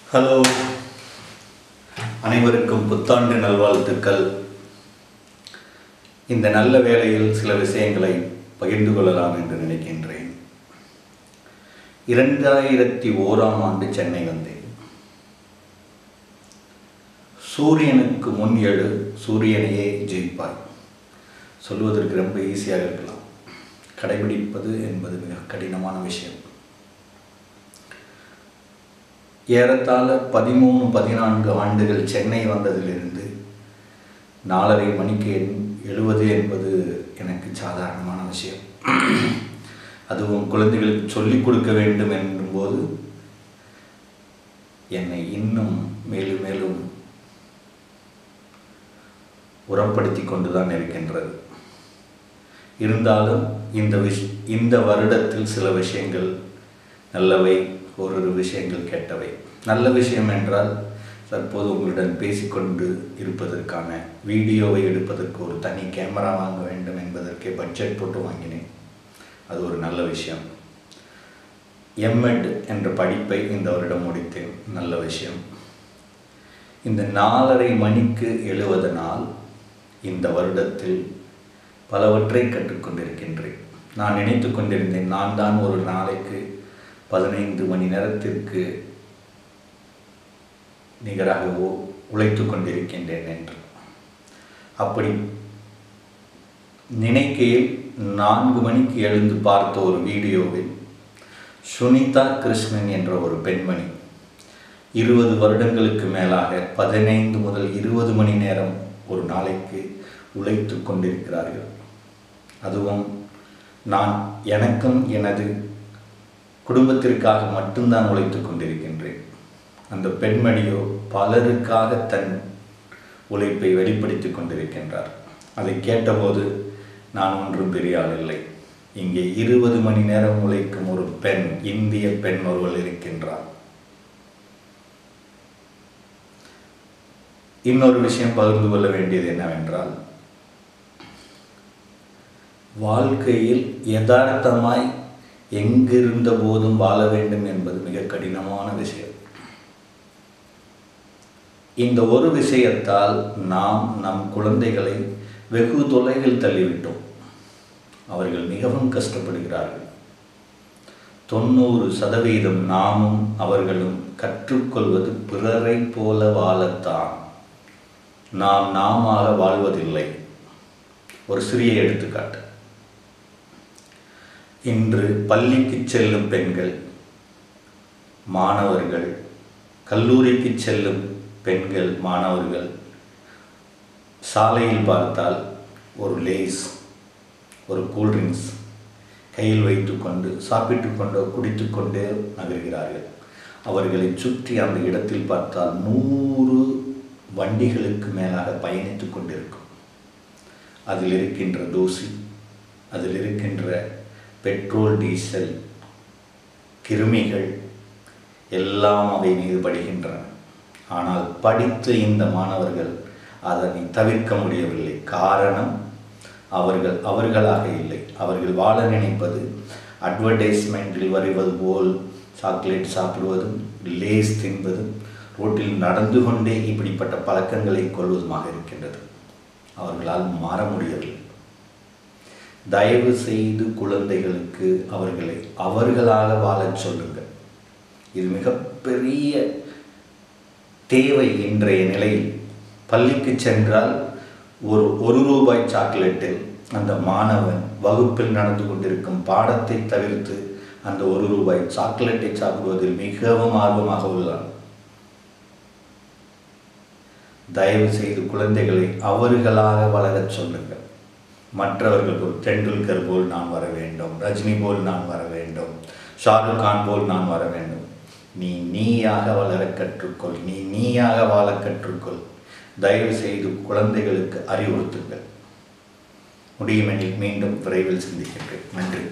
Hello, அனைவருக்கும் புத்தாண்டு நல்வாழ்த்துக்கள். இந்த நல்ல வேளையில் சில விஷயங்களை பகிர்ந்து கொள்ளலாம் என்று நினைக்கின்றேன். 2001 சென்னை வந்தேன். சூரியனுக்கு முன் எழு, சூரியனையே ஜெயிப்பாய். சொல்வதற்கு ரொம்ப ஈஸியாக இருக்கலாம், கடைபிடிப்பது என்பது மிக கடினமான விஷயம். ஏறத்தாழ 13-14 ஆண்டுகள் சென்னை வந்ததிலிருந்து 4:30 மணிக்கு எழுவது என்பது எனக்கு சாதாரணமான விஷயம். அதுவும் குழந்தைகளுக்கு சொல்லிக் கொடுக்க வேண்டும் என்னும்போது என்னை இன்னும் மேலும் மேலும் உரப்படுத்தி கொண்டுதான் இருக்கின்றது. இருந்தாலும் இந்த வருடத்தில் சில விஷயங்கள் நல்லவை, ஒரு விஷயங்கள் கெட்டவை. நல்ல விஷயம் என்றால் தற்போது உங்களுடன் பேசிக்கொண்டு இருப்பதற்கான வீடியோவை எடுப்பதற்கு ஒரு தனி கேமரா வாங்க வேண்டும் என்பதற்கே பட்ஜெட் போட்டு வாங்கினேன். அது ஒரு நல்ல விஷயம். எம்எட் என்ற படிப்பை இந்த வருடம் முடித்தேன், நல்ல விஷயம். இந்த 4:30 மணிக்கு எழுவதனால் இந்த வருடத்தில் பலவற்றை கற்றுக்கொண்டிருக்கின்றேன். நான் நினைத்து கொண்டிருந்தேன், நான் தான் ஒரு நாளைக்கு 15 மணி நேரத்திற்கு நிகராக உழைத்து கொண்டிருக்கின்றேன் என்று. அப்படி நினைக்கையில் 4 மணிக்கு எழுந்து பார்த்த ஒரு வீடியோவில் சுனிதா கிருஷ்ணன் என்ற ஒரு பெண்மணி 20 வருடங்களுக்கு மேலாக 15 முதல் 20 மணி நேரம் ஒரு நாளைக்கு உழைத்து கொண்டிருக்கிறார்கள். அதுவும் நான் எனக்கும் எனது குடும்பத்திற்காக மட்டும்தான் உழைத்து கொண்டிருக்கின்றேன். அந்த பெண்மணியோ பலருக்காக தன் உழைப்பை வெளிப்படுத்தி கொண்டிருக்கின்றார். அதை கேட்டபோது நான் ஒன்றும் பெரிய ஆள் இல்லை. இங்கே 20 மணி நேரம் உழைக்கும் ஒரு பெண், இந்திய பெண் ஒருவர் இருக்கின்றார். இன்னொரு விஷயம் பகிர்ந்து கொள்ள வேண்டியது என்னவென்றால், வாழ்க்கையில் யதார்த்தமாய் எங்கிருந்த போதும் வாழ வேண்டும் என்பது மிக கடினமான விஷயம். இந்த ஒரு விஷயத்தால் நாம் நம் குழந்தைகளை வெகு தொலைவில் தள்ளிவிட்டோம். அவர்கள் மிகவும் கஷ்டப்படுகிறார்கள். 90% நாமும் அவர்களும் கற்றுக்கொள்வது பிறரை போல வாழத்தான். நாமாக வாழ்வதில்லை. ஒரு சிறிய எடுத்துக்காட்டு. இன்று பள்ளிக்கு செல்லும் பெண்கள், மாணவர்கள், கல்லூரிக்கு செல்லும் பெண்கள், மாணவர்கள் சாலையில் பார்த்தால் ஒரு லேஸ், ஒரு கூல்ட்ரிங்க்ஸ் கையில் வைத்துக்கொண்டு சாப்பிட்டு கொண்டோ குடித்து கொண்டே நகர்கிறார்கள். அவர்களை சுற்றி அந்த இடத்தில் பார்த்தால் 100 வண்டிகளுக்கு மேலாக பயணித்து கொண்டிருக்கும். அதில் இருக்கின்ற தூசி, அதில் இருக்கின்ற பெட்ரோல், டீசல், கிருமிகள் எல்லாம் அவை மீது படுகின்றன. ஆனால் படித்த இந்த மாணவர்கள் அதனை தவிர்க்க முடியவில்லை. காரணம், அவர்களாக இல்லை. அவர்கள் வாழ நினைப்பது அட்வர்டைஸ்மெண்டில் வருவது போல் சாக்லேட் சாப்பிடுவதும், லேஸ் தின்பதும், ரோட்டில் நடந்து கொண்டே இப்படிப்பட்ட பழக்கங்களை கொள்வதுமாக இருக்கின்றது. அவர்களால் மாற முடியவில்லை. தயவு செய்து குழந்தைகளுக்கு அவர்களை அவர்களாக வாழச் சொல்லுங்கள். இது மிகப்பெரிய தேவை. இன்றைய நிலையில் பள்ளிக்கு சென்றால் ஒரு ₹1 சாக்லேட்டில் அந்த மாணவன் வகுப்பில் நடந்து கொண்டிருக்கும் பாடத்தை தவிர்த்து அந்த ₹1 சாக்லேட்டை சாப்பிடுவதில் மிகவும் ஆர்வமாக உள்ளான். தயவு செய்து குழந்தைகளை அவர்களாக வளரச் சொல்லுங்கள். மற்றவர்கள் போல், டெண்டுல்கர் போல் நான் வர வேண்டும், ரஜினி போல் நான் வர வேண்டும், ஷாருக் கான் போல் நான் வர வேண்டும். நீயாக வளர கற்றுக்கொள், நீயாக வாழ கற்றுக்கொள். தயவு செய்து குழந்தைகளுக்கு அறிவுறுத்துங்கள். முடியுமெனில் மீண்டும் விரைவில் சந்திக்கின்றேன். நன்றி.